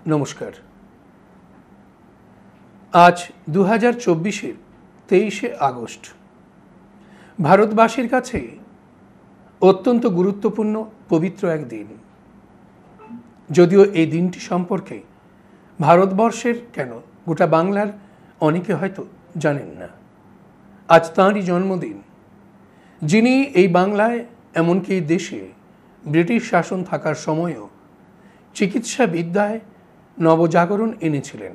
নমস্কার। আজ 2024-এর 23শে আগস্ট ভারতবাসীর কাছে অত্যন্ত গুরুত্বপূর্ণ পবিত্র এক দিন। যদিও এই দিনটি সম্পর্কে ভারতবর্ষের কেন গোটা বাংলার অনেকে হয়তো জানেন না। আজ তাঁরই জন্মদিন, যিনি এই বাংলায় এমনকি এই দেশে ব্রিটিশ শাসন থাকার সময়ও চিকিৎসা বিদ্যায় নবজাগরণ এনেছিলেন।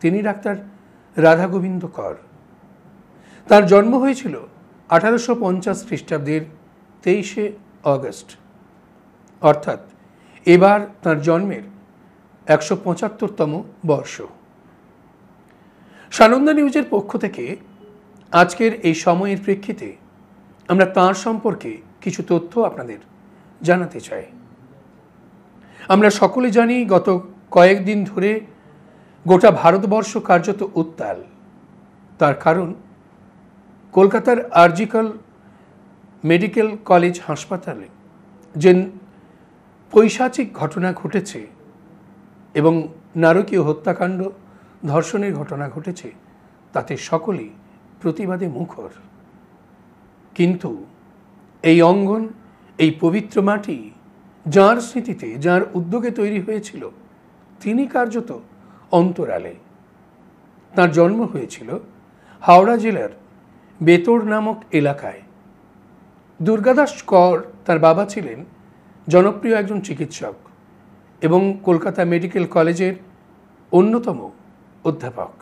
তিনি ডাক্তার রাধাগোবিন্দ কর। তার জন্ম হয়েছিল 1850 খ্রিস্টাব্দের 23শে আগস্ট, অর্থাৎ এবার তার জন্মের 175তম বর্ষ। সানন্দা নিউজের পক্ষ থেকে আজকের এই সময়ের প্রেক্ষিতে আমরা তাঁর সম্পর্কে কিছু তথ্য আপনাদের জানাতে চাই। আমরা সকলে জানি, গত কয়েকদিন ধরে গোটা ভারতবর্ষ কার্যত উত্তাল। তার কারণ কলকাতার আরজিকর মেডিকেল কলেজ হাসপাতালে যে পৈশাচিক ঘটনা ঘটেছে এবং নারকীয় হত্যাকাণ্ড, ধর্ষণের ঘটনা ঘটেছে, তাতে সকলেই প্রতিবাদে মুখর। কিন্তু এই অঙ্গন, এই পবিত্র মাটি যাঁর স্মৃতিতে, যাঁর উদ্যোগে তৈরি হয়েছিল, তিনি কার্যত অন্তরালে। তাঁর জন্ম হয়েছিল হাওড়া জেলার বেতর নামক এলাকায়। দুর্গাদাস কর তার বাবা ছিলেন জনপ্রিয় একজন চিকিৎসক এবং কলকাতা মেডিকেল কলেজের অন্যতম অধ্যাপক।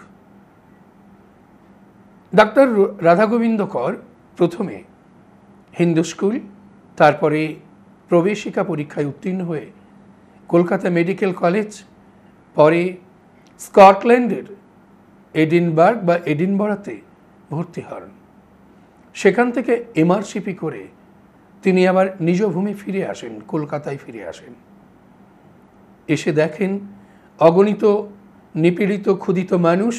ডাক্তার রাধাগোবিন্দ কর প্রথমে হিন্দু স্কুল, তারপরে প্রবেশিকা পরীক্ষায় উত্তীর্ণ হয়ে কলকাতা মেডিকেল কলেজ, পরে স্কটল্যান্ডের এডিনবার্গ বা এডিনবরাতে ভর্তি হন। সেখান থেকে এমআরসিপি করে তিনি আবার নিজ ভূমি ফিরে আসেন, কলকাতায় ফিরে আসেন। এসে দেখেন অগণিত নিপীড়িত, ক্ষুধিত মানুষ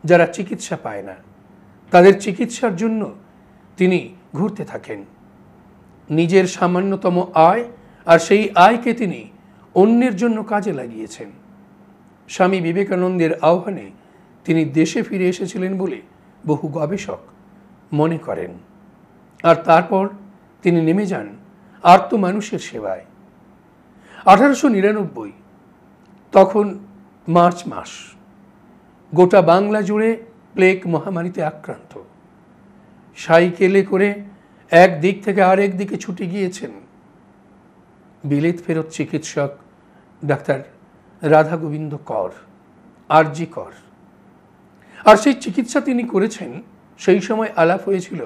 যারা চিকিৎসা পায় না, তাদের চিকিৎসার জন্য তিনি ঘুরতে থাকেন। নিজের সামান্যতম আয়, আর সেই আয়কে তিনি অন্যের জন্য কাজে লাগিয়েছেন। স্বামী বিবেকানন্দের আহ্বানে তিনি দেশে ফিরে এসেছিলেন বলে বহু গবেষক মনে করেন। আর তারপর তিনি নেমে যান আর্ত মানুষের সেবায়। 1899 তখন মার্চ মাস, গোটা বাংলা জুড়ে প্লেগ মহামারীতে আক্রান্ত। সাইকেলে করে এক দিক থেকে আরেক দিকে ছুটে গিয়েছেন বিলেত ফেরত চিকিৎসক ডাক্তার রাধাগোবিন্দ কর, আরজি কর। আর সেই চিকিৎসা তিনি করেছেন, সেই সময় আলাপ হয়েছিল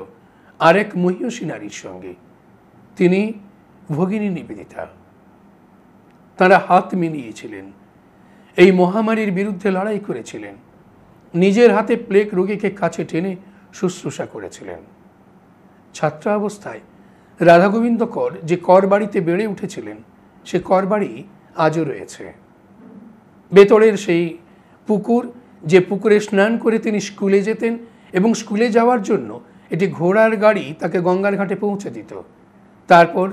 আরেক মহীয়সী নারীর সঙ্গে, তিনি ভগিনী নিবেদিতা। তাঁরা হাত মিলিয়েছিলেন, এই মহামারীর বিরুদ্ধে লড়াই করেছিলেন, নিজের হাতে প্লেগ রোগীকে কাছে টেনে শুশ্রূষা করেছিলেন। ছাত্রাবস্থায় রাধাগোবিন্দ কর যে কর বাড়িতে বেড়ে উঠেছিলেন, সে কর বাড়ি আজও রয়েছে। বেতরের সেই পুকুর, যে পুকুরে স্নান করে তিনি স্কুলে যেতেন এবং স্কুলে যাওয়ার জন্য এটি ঘোড়ার গাড়ি তাকে গঙ্গার ঘাটে পৌঁছে দিত। তারপর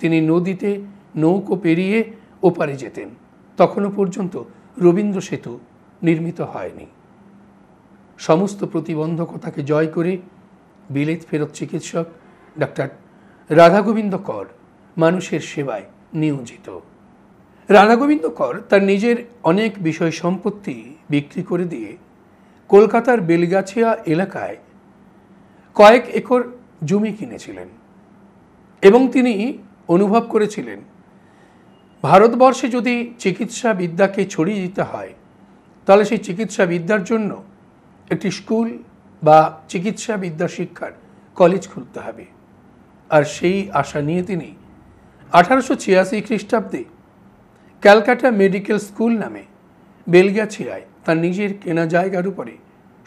তিনি নদীতে নৌকো পেরিয়ে ওপারে যেতেন। তখনও পর্যন্ত রবীন্দ্র সেতু নির্মিত হয়নি। সমস্ত প্রতিবন্ধকতাকে জয় করে বিলেত ফেরত চিকিৎসক ডাক্তার রাধাগোবিন্দ কর মানুষের সেবায় নিয়োজিত। রাধাগোবিন্দ কর তার নিজের অনেক বিষয় সম্পত্তি বিক্রি করে দিয়ে কলকাতার বেলগাছিয়া এলাকায় কয়েক একর জমি কিনেছিলেন এবং তিনি অনুভব করেছিলেন, ভারতবর্ষে যদি চিকিৎসা বিদ্যাকে ছড়িয়ে দিতে হয়, তাহলে সেই চিকিৎসা বিদ্যার জন্য একটি স্কুল বা চিকিৎসা বিদ্যা শিক্ষার কলেজ খুলতে হবে। আর সেই আশা নিয়ে তিনি 1886 খ্রিস্টাব্দে ক্যালকাটা মেডিকেল স্কুল নামে বেলগাছিয়ায় তার নিজের কেনা জায়গার উপরে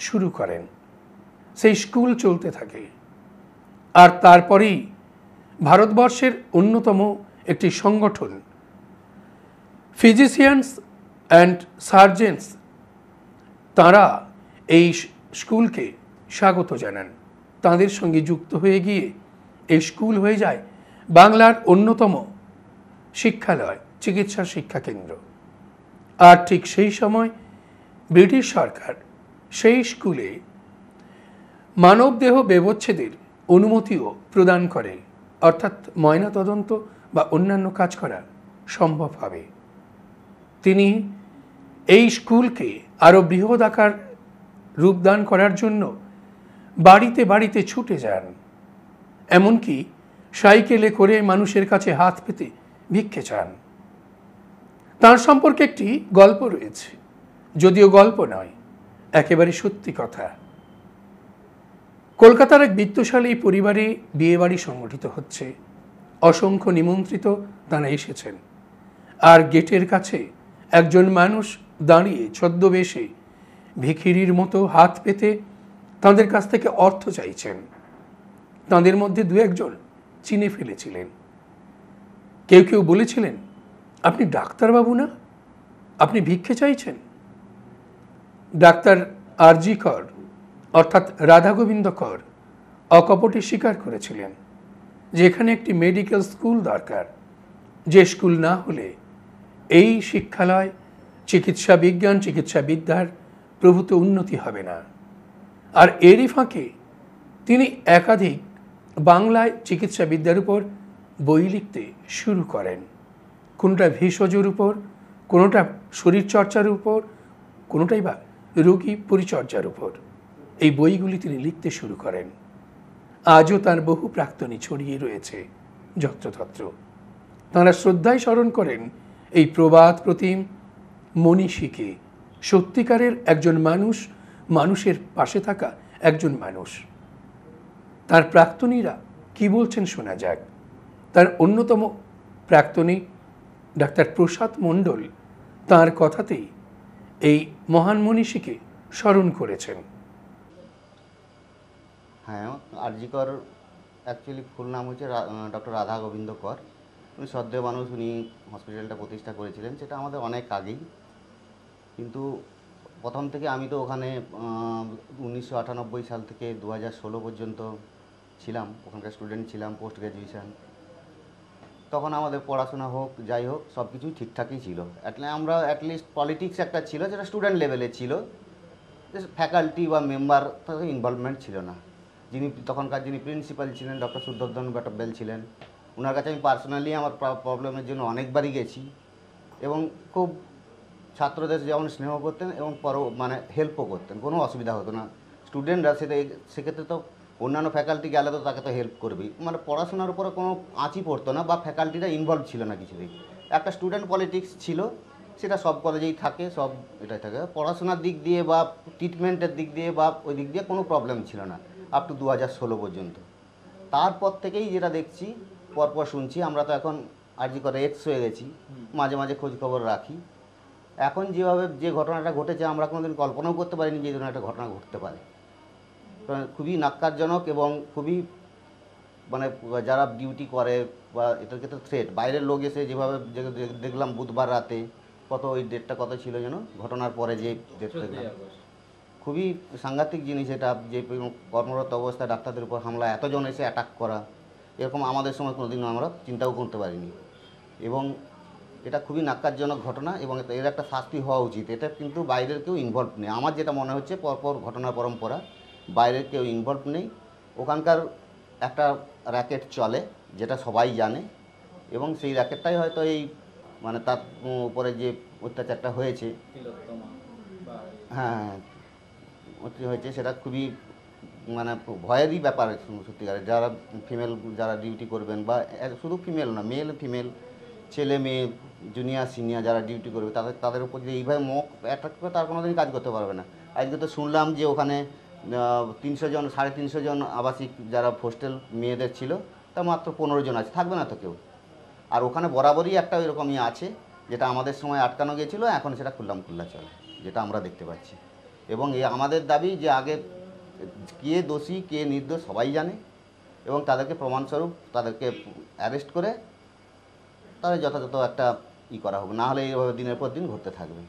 শুরু করেন। সেই স্কুল চলতে থাকে। আর তারপরেই ভারতবর্ষের অন্যতম একটি সংগঠন ফিজিশিয়ানস অ্যান্ড সার্জেন্স, তারা এই স্কুলকে স্বাগত জানান। তাদের সঙ্গে যুক্ত হয়ে গিয়ে এই স্কুল হয়ে যায় বাংলার অন্যতম শিক্ষালয়, চিকিৎসা শিক্ষা কেন্দ্র। আর ঠিক সেই সময় ব্রিটিশ সরকার সেই স্কুলে মানবদেহ ব্যবচ্ছেদের অনুমতিও প্রদান করে, অর্থাৎ ময়নাতদন্ত বা অন্যান্য কাজ করা সম্ভব হবে। তিনি এই স্কুলকে আরও বৃহদাকার রূপদান করার জন্য বাড়িতে বাড়িতে ছুটে যান, এমনকি সাইকেলে করে মানুষের কাছে হাত পেতে ভিক্ষে চান। তার সম্পর্কে একটি গল্প রয়েছে, যদিও গল্প নয়, একেবারে সত্যি কথা। কলকাতার এক বিত্তশালী পরিবারে বিয়েবাড়ি সংগঠিত হচ্ছে। অসংখ্য নিমন্ত্রিত তারা এসেছেন, আর গেটের কাছে একজন মানুষ দাঁড়িয়ে ছদ্মবেশে ভিখিরির মতো হাত পেতে তাদের কাছ থেকে অর্থ চাইছেন। তাদের মধ্যে দু একজন চিনে ফেলেছিলেন। কেউ কেউ বলেছিলেন, আপনি ডাক্তারবাবু না, আপনি ভিক্ষে চাইছেন? ডাক্তার আরজি কর অর্থাৎ রাধা গোবিন্দ কর অকপটে স্বীকার করেছিলেন যে এখানে একটি মেডিকেল স্কুল দরকার, যে স্কুল না হলে এই শিক্ষালয় চিকিৎসা বিজ্ঞান চিকিৎসা বিদ্যার প্রভূত উন্নতি হবে না। আর এরই ফাঁকে তিনি একাধিক বাংলায় চিকিৎসা বিদ্যার উপর বই লিখতে শুরু করেন, কোনোটা ভেষজের উপর, কোনোটা শরীরচর্চার উপর, কোনোটাই বা রোগী পরিচর্যার উপর। এই বইগুলি তিনি লিখতে শুরু করেন। আজও তার বহু প্রাক্তনী ছড়িয়ে রয়েছে যত্রতত্র। তাঁরা শ্রদ্ধায় স্মরণ করেন এই প্রবাদ প্রতিম মনীষীকে, সত্যিকারের একজন মানুষ, মানুষের পাশে থাকা একজন মানুষ। তার প্রাক্তনীরা কি বলছেন শোনা যাক। তার অন্যতম প্রাক্তনী ডাক্তার প্রসাদ মণ্ডল তাঁর কথাতেই এই মহান মনীষীকে স্মরণ করেছেন। হ্যাঁ, আরজি কর অ্যাকচুয়ালি ফুল নাম হচ্ছে ডক্টর রাধা গোবিন্দ কর। উনি শ্রদ্ধেয় মানুষ, উনি হসপিটালটা প্রতিষ্ঠা করেছিলেন, সেটা আমাদের অনেক আগেই। কিন্তু প্রথম থেকে আমি তো ওখানে 1998 সাল থেকে 2016 পর্যন্ত ছিলাম, ওখানকার স্টুডেন্ট ছিলাম, পোস্ট গ্র্যাজুয়েশন। তখন আমাদের পড়াশোনা হোক যাই হোক সব কিছুই ঠিকঠাকই ছিল। আমরা অ্যাটলিস্ট পলিটিক্স একটা ছিল যেটা স্টুডেন্ট লেভেলে ছিল, ফ্যাকাল্টি বা মেম্বার তাদের ইনভলভমেন্ট ছিল না। যিনি প্রিন্সিপাল ছিলেন ডক্টর সুদর্শন বেল ছিলেন, ওনার কাছে আমি পার্সোনালি আমার প্রবলেমের জন্য অনেকবারই গেছি এবং খুব ছাত্রদের যেমন স্নেহ করতেন এবং হেল্পও করতেন, কোনো অসুবিধা হতো না। স্টুডেন্টরা সেক্ষেত্রে তো অন্যান্য ফ্যাকাল্টি গেলে তো তাকে তো হেল্প করবেই, পড়াশোনার উপরে কোনো আঁচই পড়তো না বা ফ্যাকাল্টিরা ইনভলভ ছিল না কিছুতেই। একটা স্টুডেন্ট পলিটিক্স ছিল, সেটা সব কলেজেই থাকে, সব এটাই থাকে। পড়াশোনার দিক দিয়ে বা ট্রিটমেন্টের দিক দিয়ে বা ওই দিক দিয়ে কোনো প্রবলেম ছিল না আপ টু 2016 পর্যন্ত। তারপর থেকেই যেটা দেখছি, পরপর শুনছি, আমরা তো এখন আরজি করে এক্স হয়ে গেছি, মাঝে মাঝে খোঁজ খবর রাখি। এখন যেভাবে যে ঘটনাটা ঘটেছে আমরা কোনোদিন কল্পনাও করতে পারিনি যে ধরনের একটা ঘটনা ঘটতে পারে। খুবই নাক্কারজনক এবং খুবই যারা ডিউটি করে বা এটার ক্ষেত্রে থ্রেট, বাইরের লোক এসে যেভাবে দেখলাম বুধবার রাতে, ওই ডেটটা কত ছিল যেন, ঘটনার পরে যে ডেট দেখলাম, খুবই সাংঘাতিক জিনিস এটা। যে কর্মরত অবস্থায় ডাক্তারদের উপর হামলা, এতজন এসে অ্যাটাক করা, এরকম আমাদের সময় কোনোদিনও আমরা চিন্তাও করতে পারিনি। এবং এটা খুবই নাক্কারজনক ঘটনা এবং এর একটা শাস্তি হওয়া উচিত। এটা কিন্তু বাইরের কেউ ইনভলভ নেই, আমার যেটা মনে হচ্ছে পরপর ঘটনার পরম্পরা, বাইরের কেউ ইনভলভ নেই। ওখানকার একটা র্যাকেট চলে যেটা সবাই জানে এবং সেই র্যাকেটটাই হয়তো এই তার উপরে যে অত্যাচারটা হয়েছে, হ্যাঁ হয়েছে, সেটা খুবই ভয়েরই ব্যাপার সত্যিকারের। যারা ফিমেল যারা ডিউটি করবেন, বা শুধু ফিমেল না, মেল ফিমেল, ছেলে মেয়ে, জুনিয়র সিনিয়র যারা ডিউটি করবে, তাদের উপর যে এইভাবে মুখ অ্যাটাক করে, তার কোনো দিন কাজ করতে পারবে না। আজকে তো শুনলাম যে ওখানে 350 জন আবাসিক যারা হোস্টেল মেয়েদের ছিল, তা মাত্র 15 জন আছে, থাকবে না তো কেউ। আর ওখানে বরাবরই একটা এরকমই আছে, যেটা আমাদের সময় আটকানো গিয়েছিল, এখন সেটা খুল্লা চলে, যেটা আমরা দেখতে পাচ্ছি। এবং আমাদের দাবি যে আগে কে দোষী কে নির্দোষ সবাই জানে এবং তাদেরকে প্রমাণস্বরূপ তাদেরকে অ্যারেস্ট করে তাদের যথাযথ একটা করা হবে, না হলে এইভাবে দিনের পর দিন ঘটতে থাকবে।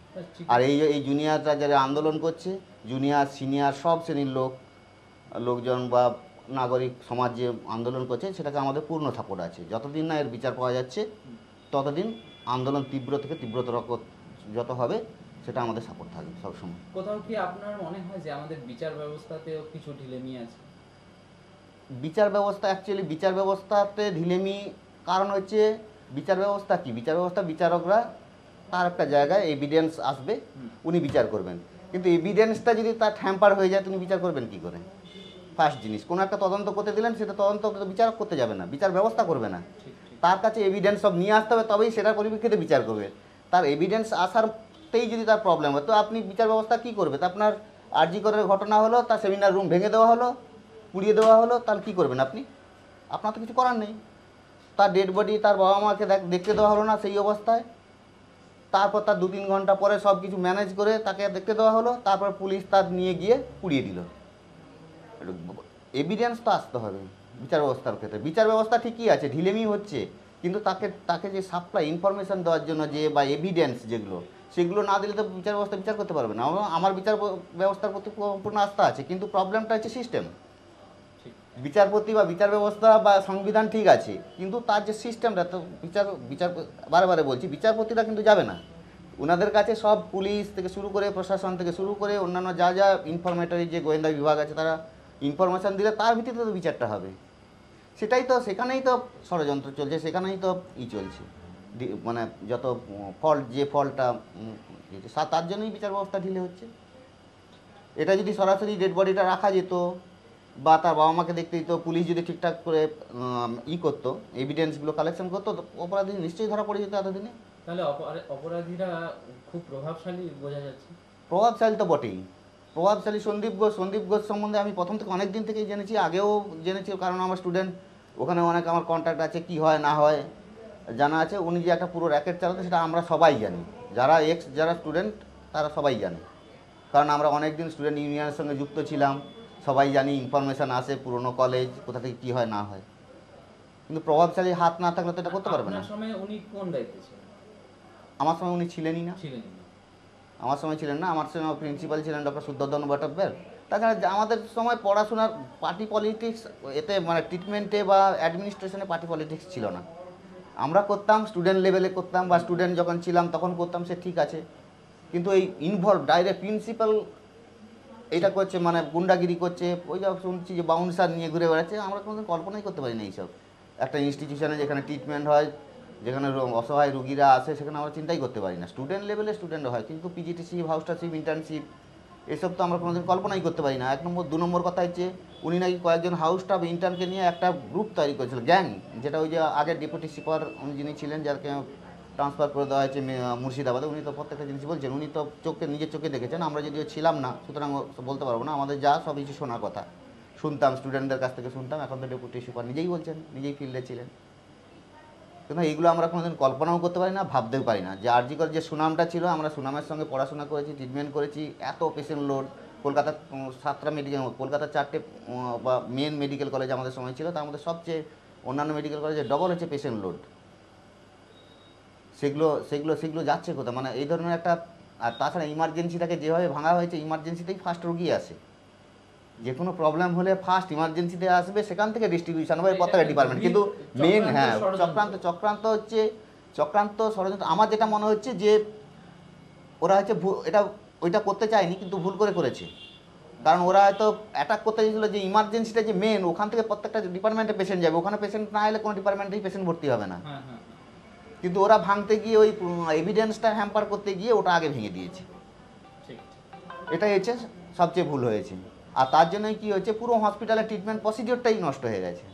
আর এই জুনিয়ররা যারা আন্দোলন করছে, জুনিয়র সিনিয়র সব শ্রেণীর লোকজন বা নাগরিক সমাজ যে আন্দোলন করছে, সেটাকে আমাদের পূর্ণ সাপোর্ট আছে। যতদিন না এর বিচার পাওয়া যাচ্ছে ততদিন আন্দোলন তীব্র থেকে তীব্রতর যত হবে সেটা আমাদের সাপোর্ট থাকবে সবসময়। কোথাও কি আপনার মনে হয় যে আমাদের বিচার ব্যবস্থাতেও কিছু ঢিলেমি আছে? বিচার ব্যবস্থা অ্যাকচুয়ালি বিচার ব্যবস্থাতে ঢিলেমি কারণ হচ্ছে বিচার ব্যবস্থা কি, বিচার ব্যবস্থা বিচারকরা তার একটা জায়গায় এভিডেন্স আসবে, উনি বিচার করবেন, কিন্তু এভিডেন্সটা যদি তার হ্যাম্পার হয়ে যায় তুমি বিচার করবেন কি করে? ফার্স্ট জিনিস, কোনো একটা তদন্ত করতে দিলেন, সেটা তদন্ত বিচারক করতে যাবে না, বিচার ব্যবস্থা করবে না, তার কাছে এভিডেন্স সব নিয়ে আসতে হবে, তবেই সেটার পরিপ্রেক্ষিতে বিচার করবে। তার এভিডেন্স আসারতেই যদি তার প্রবলেম হয় তো আপনি বিচার ব্যবস্থা কী করবে? তা আপনার আরজি করের ঘটনা হলো, তার সেমিনার রুম ভেঙে দেওয়া হলো, পুড়িয়ে দেওয়া হলো, তাহলে কী করবেন আপনি? আপনার তো কিছু করার নেই। তার ডেড বডি তার বাবা মাকে দেখতে দেওয়া হলো না সেই অবস্থায়, তারপর তার 2-3 ঘন্টা পরে সব কিছু ম্যানেজ করে তাকে দেখতে দেওয়া হলো, তারপর পুলিশ তার নিয়ে গিয়ে পুড়িয়ে দিল। এভিডেন্স তো আসতে হবে বিচার ব্যবস্থার ক্ষেত্রে। বিচার ব্যবস্থা ঠিকই আছে, ঢিলেমি হচ্ছে, কিন্তু তাকে যে সাপ্লাই ইনফরমেশান দেওয়ার জন্য যে বা এভিডেন্স যেগুলো, সেগুলো না দিলে তো বিচার ব্যবস্থা বিচার করতে পারবে না। আমার বিচার ব্যবস্থার প্রতি পূর্ণ আস্থা আছে, কিন্তু প্রবলেমটা হচ্ছে সিস্টেম। বিচারপতি বা বিচার ব্যবস্থা বা সংবিধান ঠিক আছে, কিন্তু তার যে সিস্টেমটা, তো বিচার বারে বারে বলছি, বিচারপতিরা কিন্তু যাবে না, ওনাদের কাছে সব পুলিশ থেকে শুরু করে প্রশাসন থেকে শুরু করে অন্যান্য যা যা ইনফরমেটরি যে গোয়েন্দা বিভাগ আছে, তারা ইনফরমেশান দিলে তার ভিত্তিতে তো বিচারটা হবে। সেটাই তো, সেখানেই তো ষড়যন্ত্র চলছে, সেখানেই তো চলছে, মানে যত ফল্ট, যে ফল্টটা তার জন্যই বিচার ব্যবস্থা ঢিলে হচ্ছে। এটা যদি সরাসরি ডেড বডিটা রাখা যেত বা তার বাবা মাকে দেখতে দিত, পুলিশ যদি ঠিকঠাক করে করতো, এভিডেন্সগুলো কালেকশন করতো, অপরাধী নিশ্চয়ই ধরা পড়ে যেত এতদিনে। তাহলে অপরাধীরা খুব প্রভাবশালী বোঝা যাচ্ছে। প্রভাবশালী তো বটেই, প্রভাবশালী। সন্দীপ ঘোষ সম্বন্ধে আমি প্রথম থেকে অনেক দিন থেকেই জেনেছি, আগেও জেনেছি, কারণ আমার স্টুডেন্ট ওখানে অনেক আমার কন্ট্যাক্ট আছে, কি হয় না হয় জানা আছে। উনি যে একটা পুরো র্যাকেট চালাতে, সেটা আমরা সবাই জানি, যারা স্টুডেন্ট তারা সবাই জানে, কারণ আমরা অনেক দিন স্টুডেন্ট ইউনিয়নের সঙ্গে যুক্ত ছিলাম, সবাই জানি, ইনফরমেশান আসে পুরনো কলেজ কোথা থেকে কী হয় না হয়। কিন্তু প্রভাবশালী হাত না থাকলে তো এটা করতে পারবে না। আপনার সময় উনি কোন দায়িত্বে ছিলেন? আমার সময় উনি ছিলেনই না, আমার সময় ছিলেন না। আমার সময় প্রিন্সিপাল ছিলেন ডক্টর সুদর্শন ভট্টাচার্য। তাছাড়া আমাদের সময় পড়াশোনার পার্টি পলিটিক্স এতে, মানে ট্রিটমেন্টে বা অ্যাডমিনিস্ট্রেশনে পার্টি পলিটিক্স ছিল না। আমরা করতাম স্টুডেন্ট লেভেলে করতাম, বা স্টুডেন্ট যখন ছিলাম তখন করতাম, সে ঠিক আছে, কিন্তু এই ইনভলভ ডাইরেক্ট প্রিন্সিপাল এটা করছে, মানে গুন্ডাগিরি করছে, ওই যা শুনছি যে বাউন্সার নিয়ে ঘুরে বেড়াচ্ছে, আমরা কোনো কল্পনাই করতে পারি না এইসব। একটা ইনস্টিটিউশনে যেখানে ট্রিটমেন্ট হয়, যেখানে অসহায় রুগীরা আসে, সেখানে আমরা চিন্তাই করতে পারি না। স্টুডেন্ট লেভেলে স্টুডেন্ট হয়, কিন্তু পিজিটিসিপ, হাউসটারশিপ, ইন্টার্নশিপ, এসব তো আমরা কোনোদিন কল্পনাই করতে পারি না। 1 নম্বর। 2 নম্বর কথা হচ্ছে, উনি নাকি কয়েকজন হাউস স্টাফ ইন্টার্নকে নিয়ে একটা গ্রুপ তৈরি করেছিল, গ্যাং, যেটা ওই যে আগের ডেপুটি সুপার উনি যিনি ছিলেন, যাকে ট্রান্সফার করে দেওয়া হয়েছে মুর্শিদাবাদে, উনি তো প্রত্যেকটা জিনিস বলছেন, উনি তো নিজের চোখে দেখেছেন, আমরা যদিও ছিলাম না, সুতরাং বলতে পারবো না। আমাদের যা সব কিছু শোনার কথা শুনতাম, স্টুডেন্টদের কাছ থেকে শুনতাম, এখন তো ডেপুটি সুপার নিজেই বলছেন, নিজেই ফিল্ডে ছিলেন। কিন্তু এইগুলো আমরা কোনোদিন কল্পনাও করতে পারি না, ভাবতেও পারি না, যে আরজি কর যে সুনামটা ছিল, আমরা সুনামের সঙ্গে পড়াশোনা করেছি, ট্রিটমেন্ট করেছি, এত পেশেন্ট লোড, কলকাতার 7টা মেডিকেল, কলকাতার 4টে বা মেন মেডিকেল কলেজ আমাদের সময় ছিল, তার মধ্যে সবচেয়ে অন্যান্য মেডিকেল কলেজে ডবল হচ্ছে পেশেন্ট লোড। সেগুলো যাচ্ছে কোথায়? মানে এই ধরনের একটা। আর তাছাড়া ইমার্জেন্সিটাকে যেভাবে ভাঙা হয়েছে, ইমার্জেন্সিতেই ফার্স্ট রোগী আসে, যে কোনো প্রবলেম হলে ফার্স্ট ইমার্জেন্সিতে আসবে, সেখান থেকে ডিস্ট্রিবিউশন হবে প্রত্যেকটা ডিপার্টমেন্ট। কিন্তু মেন, হ্যাঁ, চক্রান্ত হচ্ছে, ষড়যন্ত্র। আমার যেটা মনে হচ্ছে যে ওরা হচ্ছে ওইটা করতে চায়নি, কিন্তু ভুল করেছে, কারণ ওরা হয়তো অ্যাটাক করতে চেয়েছিল যে ইমার্জেন্সিটা যে মেন, ওখান থেকে প্রত্যেকটা ডিপার্টমেন্টে পেশেন্ট যাবে, ওখানে পেশেন্ট না এলে কোনো ডিপার্টমেন্টেই পেশেন্ট ভর্তি হবে না। কিন্তু ওরা ভাঙতে গিয়ে, ওই এভিডেন্সটা হ্যাম্পার করতে গিয়ে ওটা আগে ভেঙে দিয়েছে। এটাই হচ্ছে সবচেয়ে ভুল হয়েছে। আর তার জন্যই কী হচ্ছে, পুরো হসপিটালের ট্রিটমেন্ট প্রসিডিওরটাই নষ্ট হয়ে গেছে।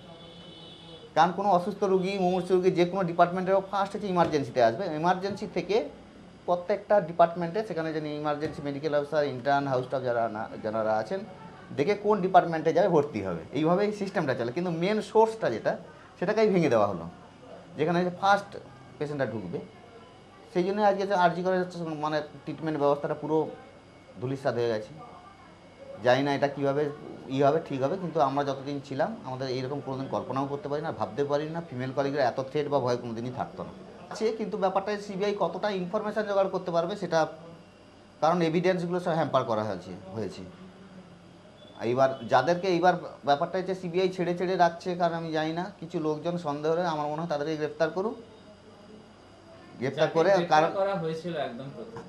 কারণ কোনো অসুস্থ রুগী, মুমূর্ষু রুগী, যে কোনো ডিপার্টমেন্টের ফার্স্ট হচ্ছে ইমার্জেন্সিতে আসবে, ইমার্জেন্সি থেকে প্রত্যেকটা ডিপার্টমেন্টে, সেখানে যিনি emergency medical officer, intern, house staff যারা আছেন, দেখে কোন ডিপার্টমেন্টে যাবে, ভর্তি হবে, এইভাবেই সিস্টেমটা চলে। কিন্তু মেন সোর্সটা যেটা, সেটাকেই ভেঙে দেওয়া হলো, যেখানে ফার্স্ট পেশেন্টটা ঢুকবে। সেই জন্য আজকে আরজি করে, মানে ট্রিটমেন্ট ব্যবস্থাটা পুরো ধূলিসাৎ হয়ে গেছে। জানি না এটা কীভাবে হবে, ঠিক হবে, কিন্তু আমরা যতদিন ছিলাম, আমাদের এইরকম কোনোদিন কল্পনাও করতে পারি না, ভাবতে পারি না, ফিমেল কলিগরা এত থ্রেট বা ভয় কোনোদিনই থাকতো না। আছে, কিন্তু ব্যাপারটা সিবিআই কতটা ইনফরমেশান জোগাড় করতে পারবে সেটা, কারণ এভিডেন্সগুলো সব হ্যাম্পার করা হয়েছে। এইবার যাদেরকে, এইবার ব্যাপারটা হচ্ছে সিবিআই ছেড়ে রাখছে, কারণ আমি জানি না, কিছু লোকজন সন্দেহ হলে আমার মনে হয় তাদেরকে গ্রেপ্তার করুক, গ্রেপ্তার করে যাকে কারণ করা হয়েছিল একদম প্রথম।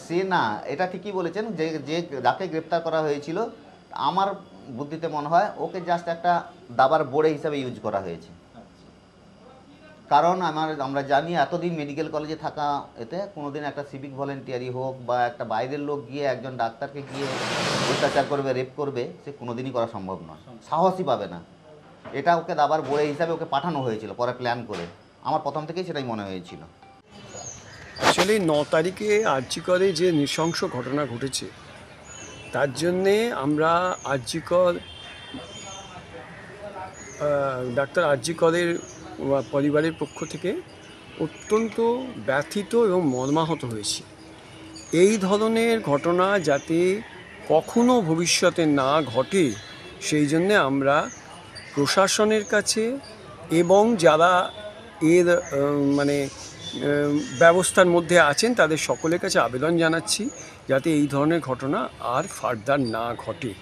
সে না, এটা ঠিকই বলেছেন যে যে যাকে গ্রেপ্তার করা হয়েছিল আমার বুদ্ধিতে মনে হয় ওকে জাস্ট একটা দাবার বোড়ে হিসাবে ইউজ করা হয়েছে। আচ্ছা। কারণ আমরা জানি এতদিন মেডিকেল কলেজে থাকা এতে কোনোদিন একটা সিভিক ভলেন্টিয়ারি হোক বা একটা বাইরের লোক গিয়ে একজন ডাক্তারকে গিয়ে অত্যাচার করবে, রেপ করবে, সে কোনোদিনই করা সম্ভব নয়, সাহসই পাবে না। এটা ওকে দাবার বোড়ে হিসাবে ওকে পাঠানো হয়েছিল পরে প্ল্যান করে, আমার প্রথম থেকেই সেটাই মনে হয়েছিল। অ্যাকচুয়ালি 9 তারিখে আরজিকরে যে নৃশংস ঘটনা ঘটেছে তার জন্যে আমরা আরজিকর ডাক্তার আরজিকরের পরিবারের পক্ষ থেকে অত্যন্ত ব্যথিত এবং মর্মাহত হয়েছি। এই ধরনের ঘটনা যাতে কখনো ভবিষ্যতে না ঘটে সেই জন্যে আমরা প্রশাসনের কাছে এবং যারা এর মানে ব্যবস্থার মধ্যে আছেন তাদের সকলের কাছে আবেদন জানাচ্ছি যাতে এই ধরনের ঘটনা আর ফার্দার না ঘটে।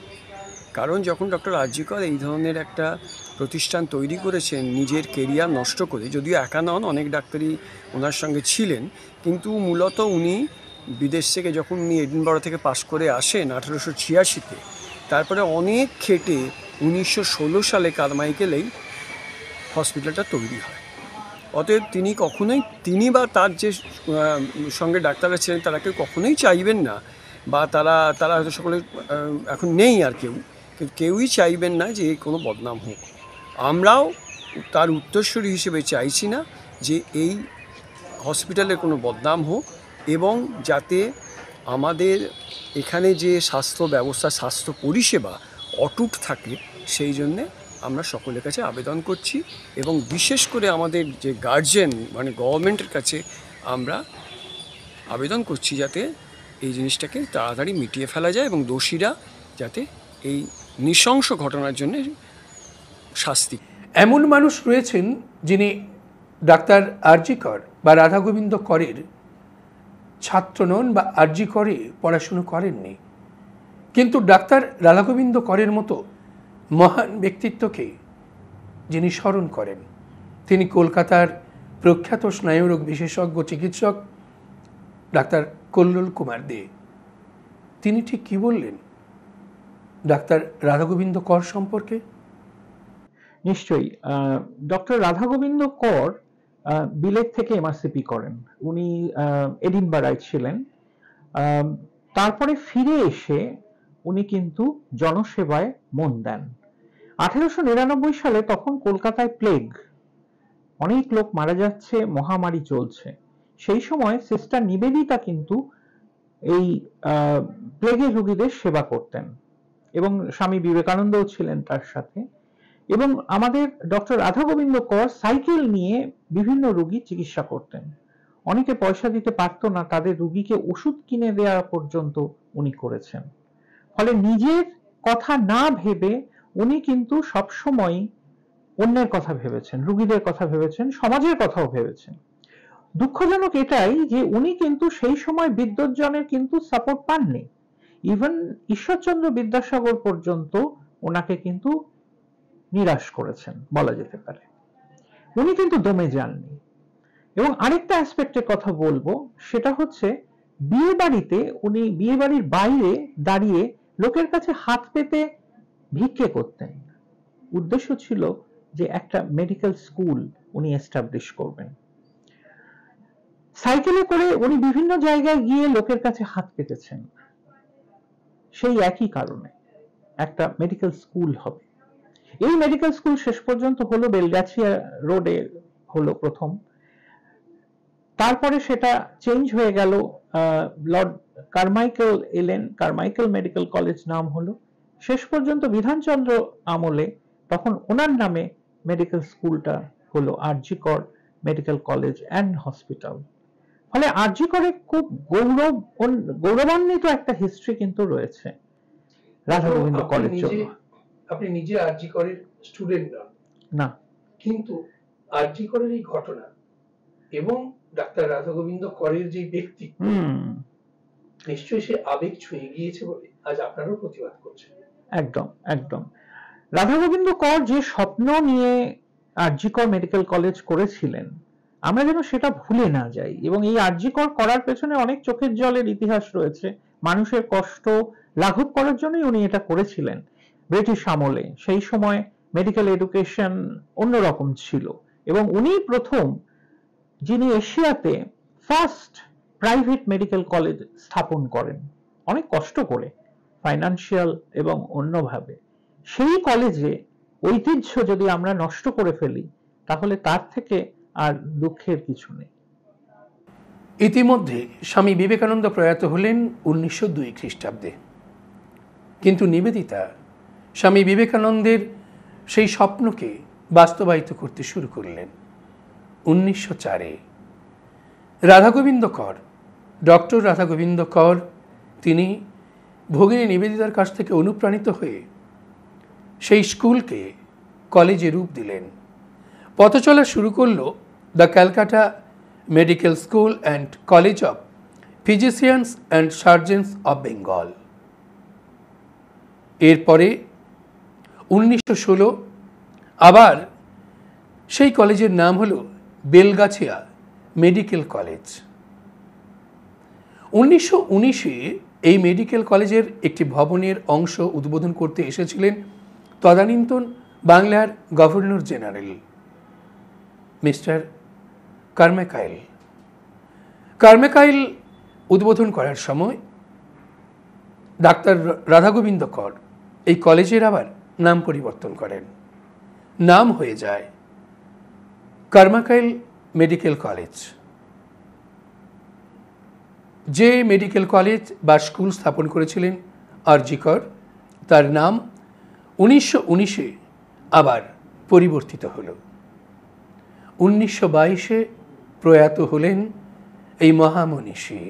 কারণ যখন ডক্টর আরজিকর এই ধরনের একটা প্রতিষ্ঠান তৈরি করেছেন নিজের কেরিয়ার নষ্ট করে, যদিও একা নন, অনেক ডাক্তারই ওনার সঙ্গে ছিলেন, কিন্তু মূলত উনি বিদেশ থেকে যখন উনি এডিনবরা থেকে পাশ করে আসেন 1886-তে, তারপরে অনেক খেটে 1916 সালে কারমাইকেলেই হসপিটালটা তৈরি হয়। অতএব তিনি বা তার যে সঙ্গে ডাক্তাররা ছিলেন তারা কেউ কখনোই চাইবেন না, বা তারা হয়তো সকলে এখন নেই আর কেউই চাইবেন না যে কোনো বদনাম হোক। আমরাও তার উত্তরসূরি হিসেবে চাইছি না যে এই হসপিটালের কোনো বদনাম হোক, এবং যাতে আমাদের এখানে যে স্বাস্থ্য ব্যবস্থা, স্বাস্থ্য পরিষেবা অটুট থাকে সেই জন্যে আমরা সকলের কাছে আবেদন করছি, এবং বিশেষ করে আমাদের যে গার্জেন মানে গভর্নমেন্টের কাছে আমরা আবেদন করছি যাতে এই জিনিসটাকে তাড়াতাড়ি মিটিয়ে ফেলা যায় এবং দোষীরা যাতে এই নৃশংস ঘটনার জন্য শাস্তি। এমন মানুষ রয়েছেন যিনি ডাক্তার আরজিকর বা রাধা গোবিন্দ করের ছাত্র নন বা আরজিকরে পড়াশুনো করেননি, কিন্তু ডাক্তার রাধা গোবিন্দ করের মতো মহান ব্যক্তিত্বকে যিনি স্মরণ করেন, তিনি কলকাতার প্রখ্যাত স্নায়ুরোগ বিশেষজ্ঞ চিকিৎসক ডাক্তার কল্লোল কুমার দে। তিনি ঠিক কী বললেন ডাক্তার রাধা গোবিন্দ কর সম্পর্কে? নিশ্চয়ই। ডক্টর রাধা গোবিন্দ কর বিলেত থেকে এমআরসিপি করেন। উনি এডিনবরায় ছিলেন। তারপরে ফিরে এসে উনি কিন্তু জনসেবায় মন দেন। 1899 সালে তখন কলকাতায় প্লেগ, অনেক লোক মারা যাচ্ছে, মহামারী চলছে। সেই সময় সিস্টার নিবেদিতা কিন্তু এই প্লেগের রোগীদের সেবা করতেন, এবং স্বামী বিবেকানন্দও ছিলেন তার সাথে। এবং আমাদের ডক্টর রাধা গোবিন্দ কর সাইকেল নিয়ে বিভিন্ন রোগী চিকিৎসা করতেন। অনেকে পয়সা দিতে পারতো না, তাদের রোগীকে ওষুধ কিনে দেওয়া পর্যন্ত উনি করেছেন। ফলে নিজের কথা না ভেবে উনি কিন্তু সবসময় অন্যের কথা ভেবেছেন, রোগীদের কথা ভেবেছেন, সমাজের কথাও ভেবেছেন। দুঃখজনক এটাই যে উনি কিন্তু সেই সময় বিদ্বজ্জনের কিন্তু সাপোর্ট পাননি। ইভেন ঈশ্বরচন্দ্র বিদ্যাসাগর পর্যন্ত ওনাকে কিন্তু নিরাশ করেছেন বলা যেতে পারে। উনি কিন্তু দমে যাননি। এবং আরেকটা অ্যাসপেক্টের কথা বলবো, সেটা হচ্ছে বিয়ে বাড়িতে উনি বিয়ে বাড়ির বাইরে দাঁড়িয়ে লোকের কাছে হাত পেতে ভিক্ষে করতেন। উদ্দেশ্য ছিল যে একটা মেডিকেল স্কুল উনি এস্টাবলিশ করবেন। সাইকেলে করে উনি বিভিন্ন জায়গায় গিয়ে লোকের কাছে হাত পেতেছেন সেই একই কারণে একটা মেডিকেল স্কুল হবে। এই মেডিকেল স্কুল শেষ পর্যন্ত হলো বেলগাছিয়া রোডে হলো প্রথম। তারপরে সেটা চেঞ্জ হয়ে গেল, লর্ড কারমাইকেল এলেন, কারমাইকেল মেডিকেল কলেজ নাম হলো। শেষ পর্যন্ত বিধানচন্দ্র আমলে তখন ওনার নামে মেডিকেল স্কুলটা হলো RG Kar medical college and hospital. ফলে আরজিকরে খুব গৌরবান্বিত একটা হিস্ট্রি কিন্তু রয়েছে রাধা গোবিন্দ করের জন্য। আপনি নিজে আরজিকরের স্টুডেন্ট নন না, কিন্তু আরজিকরের এই ঘটনা এবং ডাক্তার রাধা গোবিন্দ করের যে ব্যক্তিত্ব, নিশ্চয়ই সে আবেগ ছুঁয়ে গিয়েছে বলে আজ আপনারও প্রতিবাদ করছেন। একদম একদম। রাধা গোবিন্দ কর যে স্বপ্ন নিয়ে আরজিকর মেডিকেল কলেজ করেছিলেন, আমরা যেন সেটা ভুলে না যাই। এবং এই আরজি কর করার পেছনে অনেক চোখের জলের ইতিহাস রয়েছে। মানুষের কষ্ট লাঘব করার জন্যই উনি এটা করেছিলেন ব্রিটিশ আমলে। সেই সময় মেডিকেল এডুকেশন অন্যরকম ছিল এবং উনি প্রথম যিনি এশিয়াতে ফার্স্ট প্রাইভেট মেডিকেল কলেজ স্থাপন করেন, অনেক কষ্ট করে, ফাইন্যান্সিয়াল এবং অন্যভাবে। সেই কলেজে ঐতিহ্য যদি আমরা নষ্ট করে ফেলি তাহলে তার থেকে আর দুঃখের কিছু নেই। ইতিমধ্যে স্বামী বিবেকানন্দ প্রয়াত হলেন 1902 খ্রিস্টাব্দে, কিন্তু নিবেদিতা স্বামী বিবেকানন্দের সেই স্বপ্নকে বাস্তবায়িত করতে শুরু করলেন 1904-এ। রাধাগোবিন্দ কর, ডক্টর রাধাগোবিন্দ কর, তিনি ভগিনী নিবেদিতার কাছ থেকে অনুপ্রাণিত হয়ে সেই স্কুলকে কলেজে রূপ দিলেন। পথ চলা শুরু করল the Calcutta medical school and college of physicians and surgeons of Bengal. এরপরে 1916 আবার সেই কলেজের নাম হল বেলগাছিয়া মেডিকেল কলেজ। 1919-এ এই মেডিকেল কলেজের একটি ভবনের অংশ উদ্বোধন করতে এসেছিলেন তদানীন্তন বাংলার governor general mister Carmichael. Carmichael উদ্বোধন করার সময় ডাক্তার রাধাগোবিন্দ কর এই কলেজের আবার নাম পরিবর্তন করেন। নাম হয়ে যায় কারমাইকেল মেডিকেল কলেজ। যে মেডিকেল কলেজ বা স্কুল স্থাপন করেছিলেন আরজি কর, তার নাম 1919-এ আবার পরিবর্তিত হল। 1922-এ প্রয়াত হলেন এই মহামনীষী।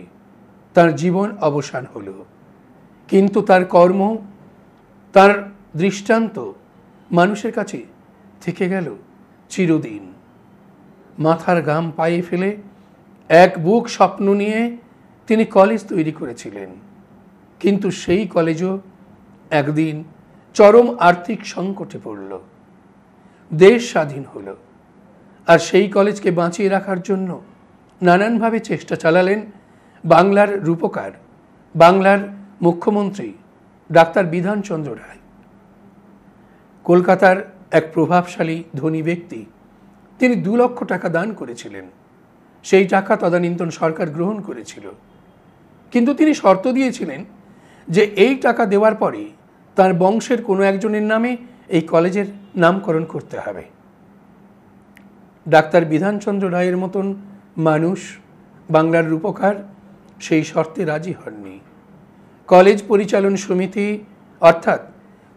তার জীবন অবসান হল, কিন্তু তার কর্ম, তার দৃষ্টান্ত মানুষের কাছে থেকে গেল চিরদিন। মাথার ঘাম পায়ে ফেলে এক বুক স্বপ্ন নিয়ে তিনি কলেজ তৈরি করেছিলেন, কিন্তু সেই কলেজও একদিন চরম আর্থিক সংকটে পড়ল। দেশ স্বাধীন হলো, আর সেই কলেজকে বাঁচিয়ে রাখার জন্য নানানভাবে চেষ্টা চালালেন বাংলার রূপকার, বাংলার মুখ্যমন্ত্রী ডাক্তার বিধানচন্দ্র রায়। কলকাতার এক প্রভাবশালী ধনী ব্যক্তি, তিনি 2 লক্ষ টাকা দান করেছিলেন। সেই টাকা তদানীন্তন সরকার গ্রহণ করেছিল, কিন্তু তিনি শর্ত দিয়েছিলেন যে এই টাকা দেওয়ার পরে তার বংশের কোনো একজনের নামে এই কলেজের নামকরণ করতে হবে। ডাক্তার বিধানচন্দ্র রায়ের মতন মানুষ, বাংলার রূপকার, সেই শর্তে রাজি হননি। কলেজ পরিচালন সমিতি অর্থাৎ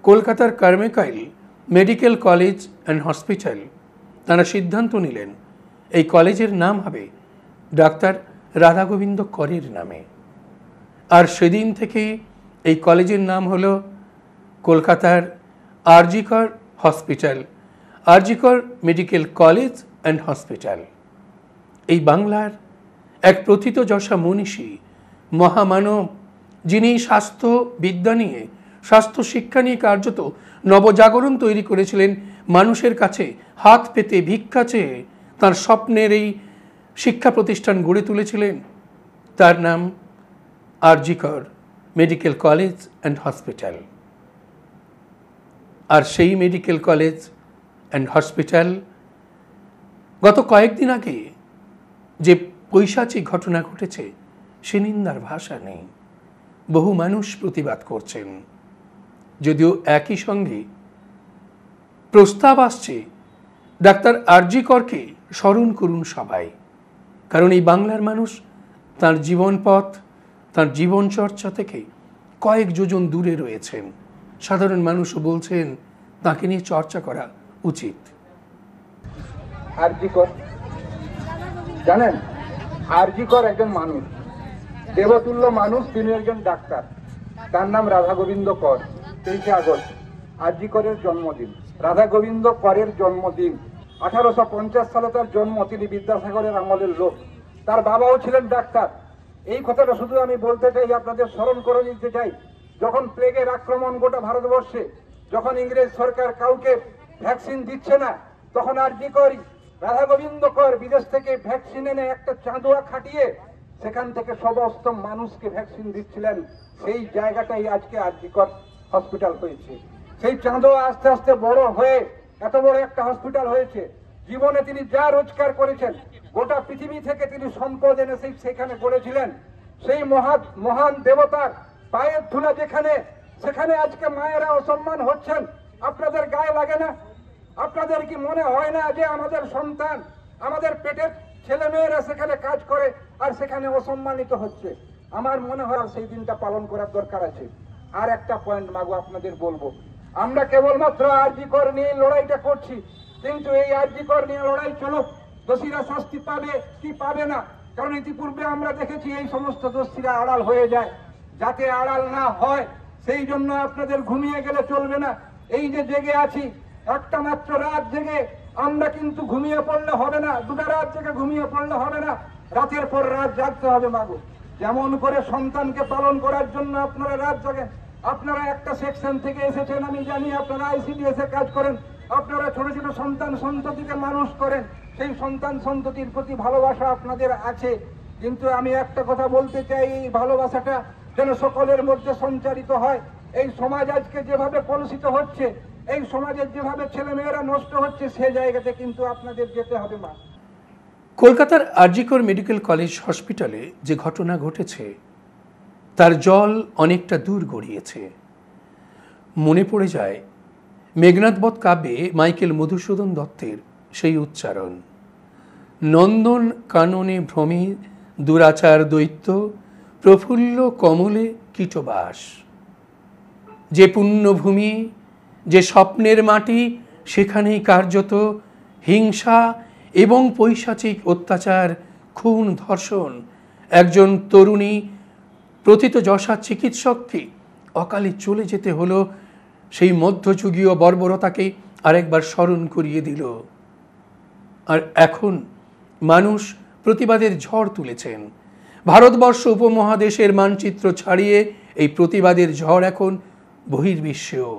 কলকাতার Carmichael medical college and hospital, তারা সিদ্ধান্ত নিলেন এই কলেজের নাম হবে ডাক্তার রাধাগোবিন্দ করের নামে। আর সেদিন থেকে এই কলেজের নাম হলো কলকাতার আরজি কর হসপিটাল, আরজি কর মেডিকেল কলেজ অ্যান্ড হসপিটাল। এই বাংলার এক প্রথিতযশা মনীষী, মহামানব, যিনি স্বাস্থ্য বিদ্যা নিয়ে, স্বাস্থ্য শিক্ষা নিয়ে কার্যত নবজাগরণ তৈরি করেছিলেন, মানুষের কাছে হাত পেতে ভিক্ষা চেয়ে তাঁর স্বপ্নের এই শিক্ষা প্রতিষ্ঠান গড়ে তুলেছিলেন, তার নাম আরজি কর মেডিকেল কলেজ অ্যান্ড হসপিটাল। আর সেই মেডিকেল কলেজ অ্যান্ড হসপিটাল গত কয়েকদিন আগে যে পৈশাচিক ঘটনা ঘটেছে, সে নিন্দার ভাষা নেই। বহু মানুষ প্রতিবাদ করছেন, যদিও একই সঙ্গে প্রস্তাব আসছে ডাক্তার আরজি করকে স্মরণ করুন সবাই, কারণ এই বাংলার মানুষ তার জীবন পথ, তার জীবনচর্চা থেকে কয়েক যোজন দূরে রয়েছেন। সাধারণ মানুষও বলছেন তাকে নিয়ে চর্চা করা উচিত। আরজি কর জানেন, আরজি কর একজন মানুষ, দেবতুল্য মানুষ, তিনি একজন ডাক্তার। তার নাম রাধাগোবিন্দ কর। 23শে আগস্ট আরজি করের জন্মদিন, রাধাগোবিন্দ করের জন্মদিন। 1850 সালে তার জন্ম। তিনি বিদ্যাসাগরের আমলের লোক। তার বাবাও ছিলেন ডাক্তার। এই কথাটা শুধু আমি বলতে চাই, আপনাদের স্মরণ করে দিতে চাই, যখন প্লেগের আক্রমণ গোটা ভারতবর্ষে, যখন ইংরেজ সরকার কাউকে ভ্যাকসিন দিচ্ছে না, তখন আরজি কর রাধা গোবিন্দ কর বিদেশ থেকে ভ্যাকসিন এনে একটা চাঁদোয়া খাটিয়ে সেখান থেকে সমস্ত মানুষকে ভ্যাকসিন দিচ্ছিলেন। সেই জায়গাটাই আজকে আর.জি. কর হসপিটাল হয়েছে। সেই চাঁদোয়া আস্তে আস্তে বড় হয়ে এত বড় একটা হসপিটাল হয়েছে। জীবনে তিনি যা রোজগার করেছেন, গোটা পৃথিবী থেকে তিনি সম্পদ এনে সেখানে গড়েছিলেন। সেই মহান দেবতার পায়ের ধুলা যেখানে, সেখানে আজকে মায়েরা অসম্মান হচ্ছেন। আপনাদের গায়ে লাগে না? আপনাদের কি মনে হয় না যে আমাদের সন্তান, আমাদের পেটের ছেলে মেয়েরা সেখানে কাজ করে আর সেখানে অসম্মানিত হচ্ছে? আমার মনে হয় সেই দিনটা পালন করার দরকার আছে। আর একটা পয়েন্ট মাগো আপনাদের বলবো, আমরা কেবলমাত্র আর.জি. কর নিয়ে লড়াইটা করছি, কিন্তু এই আর.জি. কর নিয়ে লড়াই চলুক, দোষীরা শাস্তি পাবে কি পাবে না, কারণ ইতিপূর্বে আমরা দেখেছি এই সমস্ত দোষীরা আড়াল হয়ে যায়। যাতে আড়াল না হয় সেই জন্য আপনাদের ঘুমিয়ে গেলে চলবে না। এই যে জেগে আছি, একটা মাত্র রাত জেগে আমরা কিন্তু ঘুমিয়ে পড়লে হবে না, দুটা রাত জেগে ঘুমিয়ে পড়লে হবে না, রাতের পর রাত জাগতে হবে মাগো। যেমন করে সন্তানকে পালন করার জন্য আপনারা রাত জাগেন, আপনারা একটা সেকশন থেকে এসেছেন, আমি জানি আপনারা ICDS এ কাজ করেন, আপনারা ছোট ছোট সন্তান সন্ততিকে মানুষ করেন, সেই সন্তান সন্ততির প্রতি ভালোবাসা আপনাদের আছে। কিন্তু আমি একটা কথা বলতে চাই, এই ভালোবাসাটা যেন সকলের মধ্যে সঞ্চারিত হয়। এই সমাজ আজকে যেভাবে কলুষিত হচ্ছে, এই সমাজের যেভাবে ছেলে মেয়েরা নষ্ট হচ্ছে, সে জায়গাতে কিন্তু আপনাদের যেতে হবে মা। কলকাতার আর.জি. কর মেডিকেল কলেজ হসপিটালে যে ঘটনা ঘটেছে তার জল অনেকটা দূর গড়িয়েছে। মনে পড়ে যায় মেঘনাদবধ কাব্যে মাইকেল মধুসূদন দত্তের সেই উচ্চারণ, নন্দন কাননে ভ্রমে দুরাচার দৈত্য, প্রফুল্ল কমলে কীটবাস। যে পুণ্যভূমি, যে স্বপ্নের মাটি, সেখানেই কার্যত হিংসা এবং পৈশাচিক অত্যাচার, খুন, ধর্ষণ। একজন তরুণী প্রথিতযশা চিকিৎসককে অকালে চলে যেতে হলো, সেই মধ্যযুগীয় বর্বরতাকে আরেকবার স্মরণ করিয়ে দিল। আর এখন মানুষ প্রতিবাদের ঝড় তুলেছেন। ভারতবর্ষ উপমহাদেশের মানচিত্র ছাড়িয়ে এই প্রতিবাদের ঝড় এখন বহির্বিশ্বেও।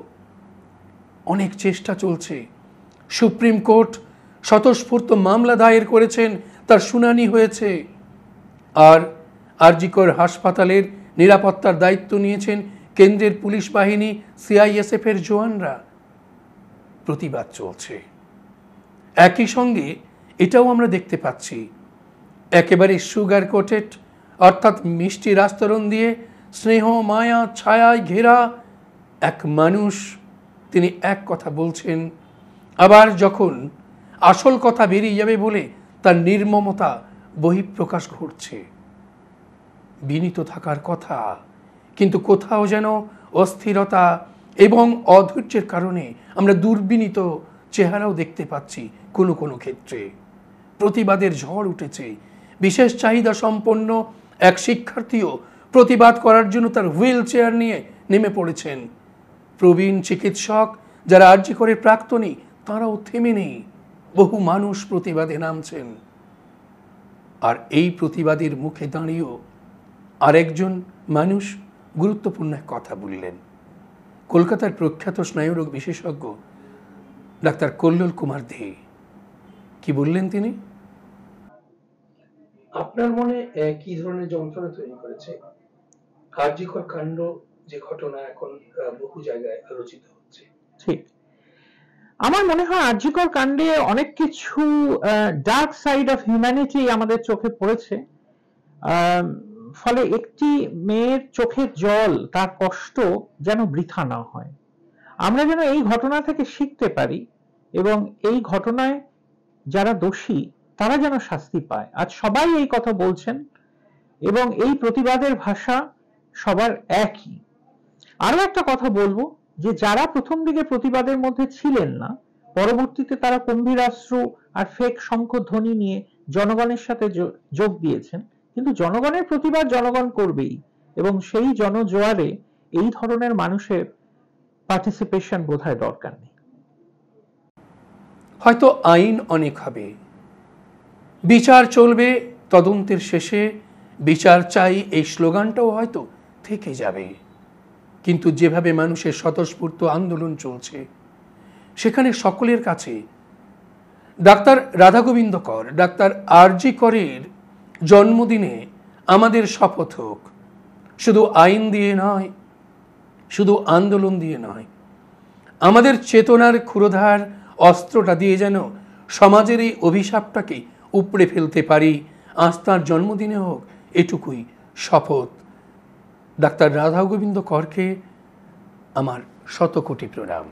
অনেক চেষ্টা চলছে। সুপ্রিম কোর্ট স্বতঃস্ফূর্ত মামলা দায়ের করেছেন, তার শুনানি হয়েছে। আর আর.জি. কর হাসপাতালের নিরাপত্তার দায়িত্ব নিয়েছেন কেন্দ্রের পুলিশ বাহিনী, CISF এর জওয়ানরা। প্রতিবাদ চলছে। একই সঙ্গে এটাও আমরা দেখতে পাচ্ছি, একেবারে সুগার কোটেড অর্থাৎ মিষ্টি রাস্তরণ দিয়ে স্নেহ মায়া ছায়ায় ঘেরা এক মানুষ, তিনি এক কথা বলছেন, আবার যখন আসল কথা বেরিয়ে যাবে বলে তার নির্মমতা বহিঃপ্রকাশ ঘটছে। বিনীত থাকার কথা, কিন্তু কোথাও যেন অস্থিরতা এবং অধৈর্যের কারণে আমরা দুর্বিনীত চেহারাও দেখতে পাচ্ছি। কোনো কোনো ক্ষেত্রে প্রতিবাদের ঝড় উঠেছে। বিশেষ চাহিদা সম্পন্ন এক শিক্ষার্থীও প্রতিবাদ করার জন্য তার হুইল চেয়ার নিয়ে নেমে পড়েছেন। প্রবীণ চিকিৎসক যারা আর.জি. করের প্রাক্তনী, তারাও থেমে নেই। বহু মানুষ প্রতিবাদে নামছেন। আর এই প্রতিবাদের মুখে দাঁড়িয়েও আরেকজন মানুষ গুরুত্বপূর্ণ এক কথা বললেন। কলকাতার প্রখ্যাত স্নায়ুরোগ বিশেষজ্ঞ ডাক্তার কল্লোল কুমার দে। কি বললেন তিনি? আপনার মনে কি ধরনের যন্ত্রণা তৈরি করেছে আর.জি. কর কাণ্ড, যে ঘটনা এখন বহু জায়গায় আলোচিত হচ্ছে? ঠিক, আমার মনে হয় আর.জি. কর কাণ্ডে অনেক কিছু ডার্ক সাইড অফ হিউম্যানিটি আমাদের চোখে পড়েছে। ফলে একটি মেয়ের চোখের জল, তার কষ্ট যেন বৃথা না হয়। আমরা যেন এই ঘটনা থেকে শিখতে পারি এবং এই ঘটনায় যারা দোষী তারা যেন শাস্তি পায়। আজ সবাই এই কথা বলছেন এবং এই প্রতিবাদের ভাষা সবার একই। আরো একটা কথা বলবো, যে যারা প্রথম দিকে প্রতিবাদের মধ্যে ছিলেন না, পরবর্তীতে তারা গম্ভীরাশ্রু আর ফেক শঙ্খধ্বনি নিয়ে জনগণের সাথে যোগ দিয়েছেন। কিন্তু জনগণের প্রতিবাদ জনগণ করবেই, এবং সেই জনজোয়ারে এই ধরনের মানুষের পার্টিসিপেশন বোধহয় দরকার নেই। হয়তো আইন অনেক হবে, বিচার চলবে, তদন্তের শেষে বিচার চাই, এই স্লোগানটাও হয়তো থেকে যাবে। কিন্তু যেভাবে মানুষের স্বতঃস্ফূর্ত আন্দোলন চলছে, সেখানে সকলের কাছে ডাক্তার রাধাগোবিন্দ কর, ডাক্তার আরজি করের জন্মদিনে আমাদের শপথ হোক, শুধু আইন দিয়ে নয়, শুধু আন্দোলন দিয়ে নয়, আমাদের চেতনার ক্ষুরোধার অস্ত্রটা দিয়ে যেন সমাজের এই অভিশাপটাকে উপড়ে ফেলতে পারি। আজ তাঁর জন্মদিনে হোক, এটুকুই শপথ। ডাক্তার রাধাগোবিন্দ করকে আমার শতকোটি প্রণাম।